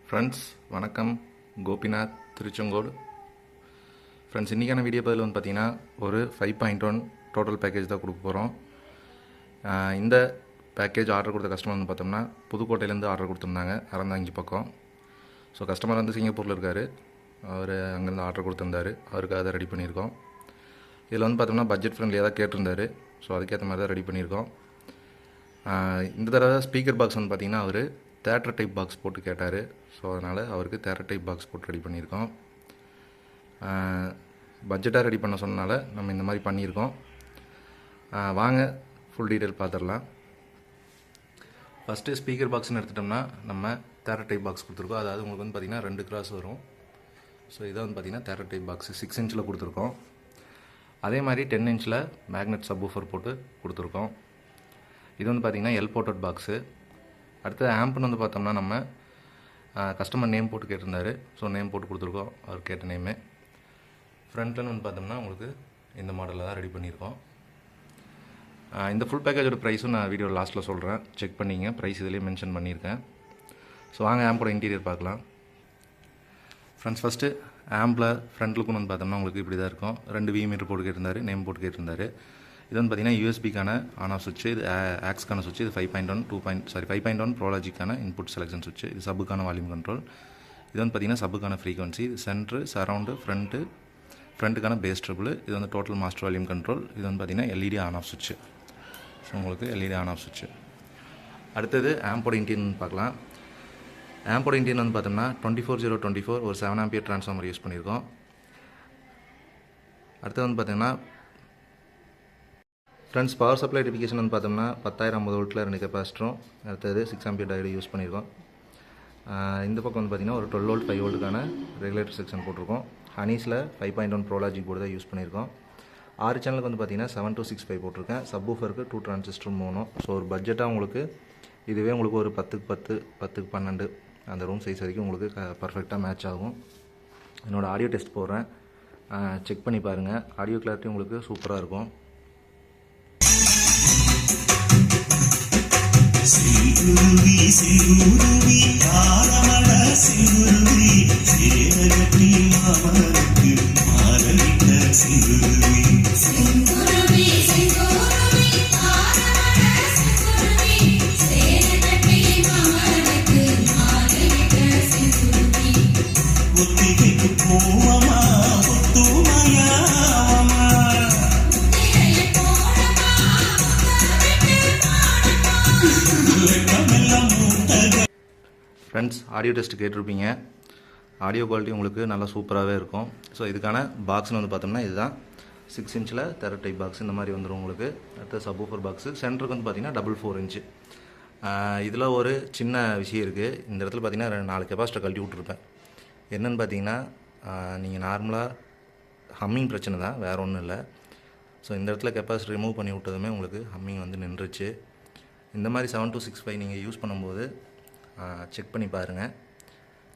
Friends வணக்கம். Gopinath, Tiruchengode. Friends, இன்றைக்கான video பதில் வந்து பார்த்திங்கன்னா ஒரு 5.1 டோட்டல் பேக்கேஜ் தான் கொடுக்க போகிறோம். இந்த பேக்கேஜ் ஆர்டர் கொடுத்த கஸ்டமர் வந்து பார்த்தோம்னா புதுக்கோட்டையிலேருந்து ஆர்டர் கொடுத்துருந்தாங்க, அறந்தாங்கி பக்கம். ஸோ கஸ்டமர் வந்து சிங்கப்பூரில் இருக்கார். அவர் அங்கேருந்து ஆர்டர் கொடுத்துருந்தாரு, அவருக்கு அதை ரெடி பண்ணியிருக்கோம். இதில் வந்து பார்த்தோம்னா பட்ஜெட் ஃப்ரெண்ட்லியாக தான் கேட்டிருந்தாரு. ஸோ அதுக்கேற்ற மாதிரி தான் ரெடி பண்ணியிருக்கோம். இந்த தடவை ஸ்பீக்கர் பாக்ஸ் வந்து பார்த்திங்கன்னா அவர் தேட்டர் டைப் பாக்ஸ் போட்டு கேட்டார். ஸோ அதனால் அவருக்கு தேட்டர் டைப் பாக்ஸ் போட்டு ரெடி பண்ணியிருக்கோம். பட்ஜெட்டாக ரெடி பண்ண சொன்னனால நம்ம இந்த மாதிரி பண்ணியிருக்கோம். வாங்க ஃபுல் டீட்டெயில் பார்த்துடலாம். ஃபஸ்ட்டு ஸ்பீக்கர் பாக்ஸ்னு எடுத்துட்டோம்னா நம்ம தேட்டர் டைப் பாக்ஸ் கொடுத்துருக்கோம். அதாவது உங்களுக்கு வந்து பார்த்திங்கன்னா 2 கிராஸ் வரும். ஸோ இதை வந்து பார்த்திங்கன்னா தேட்டர் டைப் பாக்ஸ் 6 இன்ச்சில் கொடுத்துருக்கோம். அதே மாதிரி 10 இன்ச்சில் மேக்னெட் சப்வூஃபர் போட்டு கொடுத்துருக்கோம். இது வந்து பார்த்திங்கன்னா எல் போர்ட்டட் பாக்ஸு. அடுத்தது ஆம்ப்னு வந்து பார்த்தோம்னா நம்ம கஸ்டமர் நேம் போட்டு கேட்டிருந்தாரு. ஸோ நேம் போட்டு கொடுத்துருக்கோம், அவர் கேட்ட நேமு. ஃப்ரண்ட்லன்னு வந்து பார்த்தோம்னா உங்களுக்கு இந்த மாடலில் தான் ரெடி பண்ணியிருக்கோம். இந்த ஃபுல் பேக்கேஜோட ப்ரைஸும் நான் வீடியோ லாஸ்ட்டில் சொல்கிறேன், செக் பண்ணிங்க. ப்ரைஸ் இதிலே மென்ஷன் பண்ணியிருக்கேன். ஸோ வாங்க ஆம்போட இன்டீரியர் பார்க்கலாம். ஃப்ரெண்ட்ஸ், ஃபஸ்ட்டு ஆம்பில் ஃப்ரண்ட் லுக்குன்னு வந்து பார்த்தோம்னா உங்களுக்கு இப்படி தான் இருக்கும். 2 V மீட்டர் போட்டு கேட்டிருந்தாரு, நேம் போட்டு கேட்டிருந்தாரு. இது வந்து பார்த்திங்கன்னா யூஎஸ்பிக்கான ஆன் ஆஃப் சுவிட்சு, இது ஆக்ஸ்க்கான சுவிட்சு, இது 5.1 ப்ரோலாஜிக்கான இன்புட் செலெக்ஷன் சுவிட்சு, இது சப்புக்கான வால்யூம் கண்ட்ரோல். இது வந்து பார்த்திங்கன்னா சப்புக்கான ஃப்ரீக்வன்சி, இது சென்ட்ரு, சரவுண்டு, ஃப்ரண்ட்டுக்கான பேஸ் ட்ரிபிள். இது வந்து டோட்டல் மாஸ்டர் வால்யூம் கண்ட்ரோல். இது வந்து பார்த்திங்கன்னா எல்இடி ஆன் ஆஃப் சுவிட்சு. ஸோ உங்களுக்கு எல்இடி ஆன் ஆஃப் சுவிட்சு. அடுத்தது ஆம்போட இன்டீரியர் பார்க்கலாம். ஆம்போட இன்டீரியர் வந்து பார்த்தோம்னா 24/0/24 ஒரு 7 ஆம்பியர் ட்ரான்ஸ்ஃபார்மர் யூஸ் பண்ணியிருக்கோம். அடுத்தது வந்து பார்த்திங்கன்னா ஃப்ரெண்ட்ஸ், பவர் சப்ளை டிஃபிகேஷன் வந்து பார்த்தோம்னா 10,050 வோல்ட்டில் 2 கெப்பாசிட்டரும், அடுத்தது 6 ஆம்பியர் டயோடு யூஸ் பண்ணியிருக்கோம். இந்த பக்கம் வந்து பார்த்திங்கன்னா ஒரு 12 வோல்ட் 5 வோல்ட்டுக்கான ரெகுலேட்டர் செக்ஷன் போட்டிருக்கோம். ஹனீஸில் 5.1 ப்ரோலாஜிக் போர்டு தான் யூஸ் பண்ணியிருக்கோம். 6 சேனலுக்கு வந்து பார்த்திங்கன்னா 7-2-6-5 போட்டிருக்கேன். சப்வூஃபருக்கு 2 டிரான்சிஸ்டர் மூணும். ஸோ ஒரு பட்ஜெட்டாக உங்களுக்கு இதுவே உங்களுக்கு ஒரு 10x10 10x12 அந்த ரூம் சைஸ் வரைக்கும் உங்களுக்கு பர்ஃபெக்டாக மேட்ச் ஆகும். என்னோடய ஆடியோ டெஸ்ட் போடுறேன், செக் பண்ணி பாருங்கள். ஆடியோ கிளாரிட்டி உங்களுக்கு சூப்பராக இருக்கும். சிறுவி சிறுவி காலமட சிறுவி சேரகட்டி மாமனுக்கு மாறலிட்ட சிறுவி சிறுவி சிறுவி காலமட சிறுவி சேரகட்டி மாமனுக்கு மாறலிட்ட சிறுவி ஒத்திகைக்கு போவமா ஒத்துமையாவமா ஃப்ரெண்ட்ஸ், ஆடியோ டெஸ்ட் கேட்டிருப்பீங்க. ஆடியோ குவாலிட்டி உங்களுக்கு நல்லா சூப்பராகவே இருக்கும். ஸோ இதுக்கான பாக்ஸ்னு வந்து பார்த்தோம்னா இதுதான் 6 இன்ச்சில் தேட்டர் டைப் பாக்ஸ் இந்த மாதிரி வந்துடும் உங்களுக்கு. அடுத்த சப்வூஃபர் பாக்ஸு சென்டருக்கு வந்து பார்த்திங்கன்னா 4 இன்ச்சு. இதில் ஒரு சின்ன விஷயம் இருக்குது. இந்த இடத்துல பார்த்திங்கன்னா 4 கெப்பாசிட்டர் கழட்டி விட்ருப்பேன். என்னென்னு பார்த்தீங்கன்னா நீங்கள் நார்மலாக ஹம்மிங் பிரச்சனை தான், வேறு ஒன்றும் இல்லை. ஸோ இந்த இடத்துல கெப்பாசிட்டர் ரிமூவ் பண்ணி விட்டதுமே உங்களுக்கு ஹம்மிங் வந்து நின்றுச்சு. இந்த மாதிரி 7-2-6-5 நீங்கள் யூஸ் பண்ணும்போது செக் பண்ணி பாருங்கள்,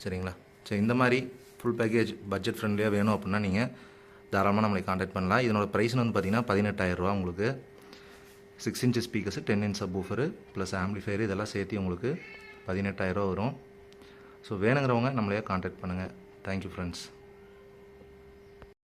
சரிங்களா? ஸோ இந்த மாதிரி ஃபுல் பேக்கேஜ் பட்ஜெட் ஃப்ரெண்ட்லியாக வேணும் அப்படின்னா நீங்கள் தாராளமாக நம்மளை காண்டாக்ட் பண்ணலாம். இதனோட ப்ரைஸ்னு வந்து பார்த்திங்கன்னா 18,000 உங்களுக்கு. 6 inch speakers, 10 inch subwoofer plus amplifier இதெல்லாம் சேர்த்து உங்களுக்கு 18,000 வரும். ஸோ வேணுங்கிறவங்க நம்மளையே காண்டாக்ட் பண்ணுங்கள். Thank you friends.